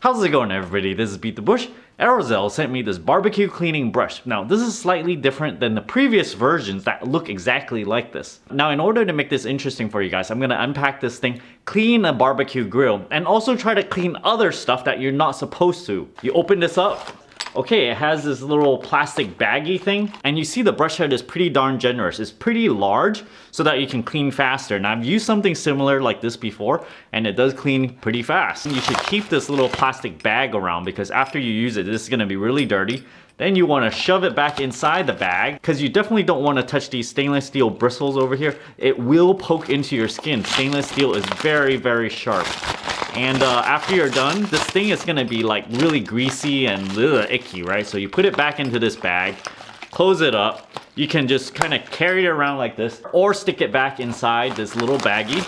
How's it going, everybody? This is BeatTheBush. Aerozel sent me this barbecue cleaning brush. Now, this is slightly different than the previous versions that look exactly like this. Now, in order to make this interesting for you guys, I'm gonna unpack this thing, clean a barbecue grill, and also try to clean other stuff that you're not supposed to. You open this up. Okay, it has this little plastic baggy thing, and you see the brush head is pretty darn generous. It's pretty large so that you can clean faster. Now, I've used something similar like this before, and it does clean pretty fast. You should keep this little plastic bag around because after you use it, this is gonna be really dirty. Then you wanna shove it back inside the bag because you definitely don't wanna touch these stainless steel bristles over here. It will poke into your skin. Stainless steel is very, very sharp. And after you're done, this thing is gonna be like really greasy and icky, right? So you put it back into this bag, close it up. You can just kind of carry it around like this or stick it back inside this little baggie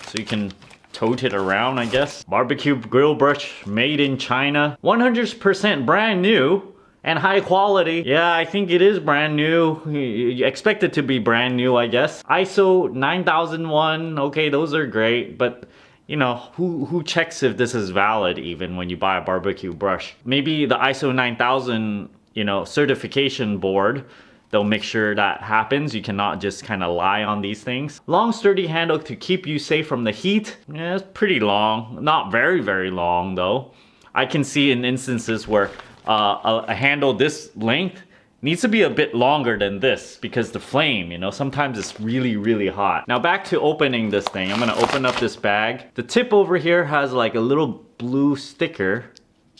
so you can tote it around, I guess. Barbecue grill brush made in China. 100% brand new and high quality. Yeah, I think it is brand new. You expect it to be brand new, I guess. ISO 9001, okay, those are great, but you know, who checks if this is valid even when you buy a barbecue brush? Maybe the ISO 9000, you know, certification board, they'll make sure that happens. You cannot just kind of lie on these things. Long sturdy handle to keep you safe from the heat. Yeah, it's pretty long. Not very, very long though. I can see in instances where a handle this length needs to be a bit longer than this because the flame, you know, sometimes it's really, really hot. Now back to opening this thing. I'm gonna open up this bag. The tip over here has like a little blue sticker.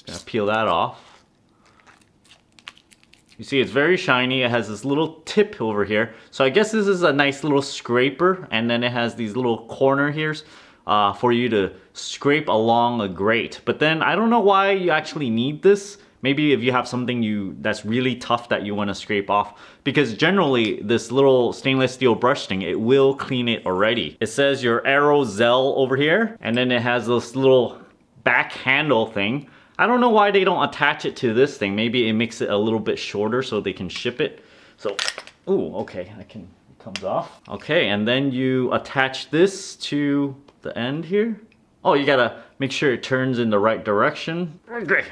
Gonna peel that off. You see it's very shiny. It has this little tip over here. So I guess this is a nice little scraper, and then it has these little corner here for you to scrape along a grate. But then I don't know why you actually need this. Maybe if you have something that's really tough that you want to scrape off, because generally this little stainless steel brush thing, it will clean it already. It says your Aerozel over here, and then it has this little back handle thing. I don't know why they don't attach it to this thing. Maybe it makes it a little bit shorter so they can ship it. So, ooh, okay, it comes off. Okay, and then you attach this to the end here. Oh, you gotta make sure it turns in the right direction. Great.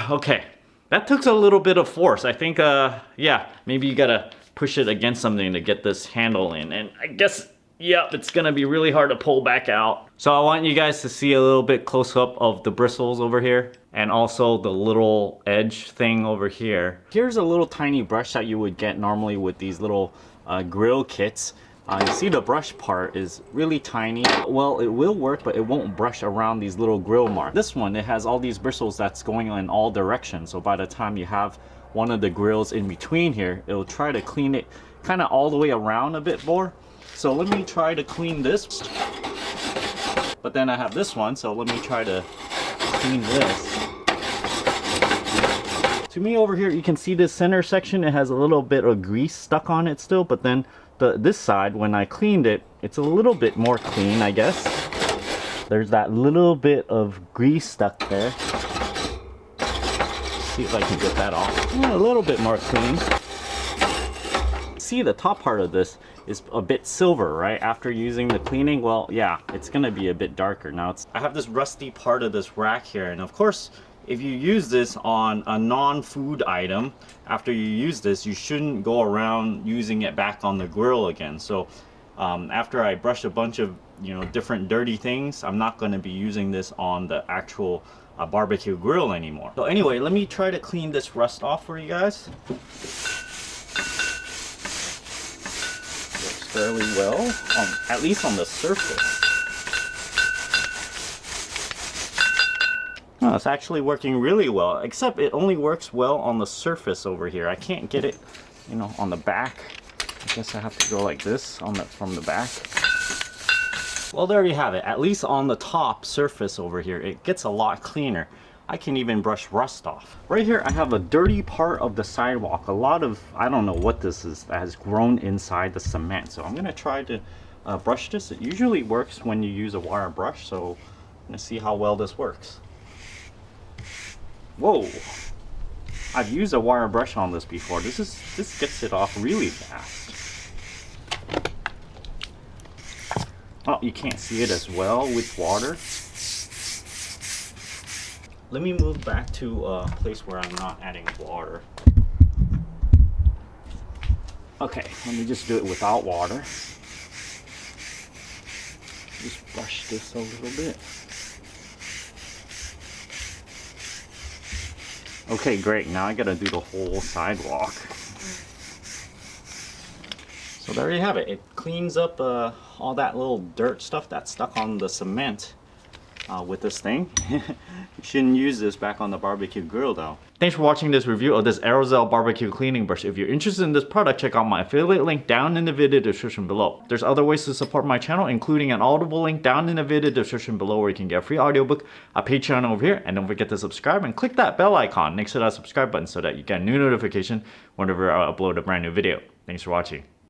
Okay, that took a little bit of force. I think, yeah, maybe you gotta push it against something to get this handle in. And I guess, yeah, it's gonna be really hard to pull back out. So I want you guys to see a little bit close up of the bristles over here and also the little edge thing over here. Here's a little tiny brush that you would get normally with these little grill kits. You see the brush part is really tiny. Well, it will work, but it won't brush around these little grill marks. This one, it has all these bristles that's going in all directions. So by the time you have one of the grills in between here, it'll try to clean it kind of all the way around a bit more. So let me try to clean this. But then I have this one, so let me try to clean this. To me over here, you can see this center section, it has a little bit of grease stuck on it still, but then this side, when I cleaned it, it's a little bit more clean, I guess. There's that little bit of grease stuck there. See if I can get that off. Yeah, a little bit more clean. See, the top part of this is a bit silver, right? After using the cleaning, well, yeah, it's gonna be a bit darker. Now, I have this rusty part of this rack here, and of course, if you use this on a non-food item, after you use this, you shouldn't go around using it back on the grill again. So after I brush a bunch of, you know, different dirty things, I'm not going to be using this on the actual barbecue grill anymore. So anyway, let me try to clean this rust off for you guys. Works fairly well, at least on the surface. Oh, it's actually working really well, except it only works well on the surface over here. I can't get it, you know, on the back. I guess I have to go like this from the back. Well, there you have it. At least on the top surface over here, it gets a lot cleaner. I can even brush rust off. Right here, I have a dirty part of the sidewalk. A lot of, I don't know what this is, that has grown inside the cement. So I'm gonna try to brush this. It usually works when you use a wire brush, so I'm gonna see how well this works. Whoa, I've used a wire brush on this before. This gets it off really fast. Oh, you can't see it as well with water. Let me move back to a place where I'm not adding water. Okay, let me just do it without water. Just brush this a little bit. Okay, great. Now I gotta do the whole sidewalk. So there you have it. It cleans up all that little dirt stuff that's stuck on the cement with this thing. You shouldn't use this back on the barbecue grill though. Thanks for watching this review of this Aerosol barbecue cleaning brush. If you're interested in this product, check out my affiliate link down in the video description below. There's other ways to support my channel, including an Audible link down in the video description below where you can get a free audiobook, a Patreon over here, and don't forget to subscribe and click that bell icon next to that subscribe button so that you get a new notification whenever I upload a brand new video. Thanks for watching.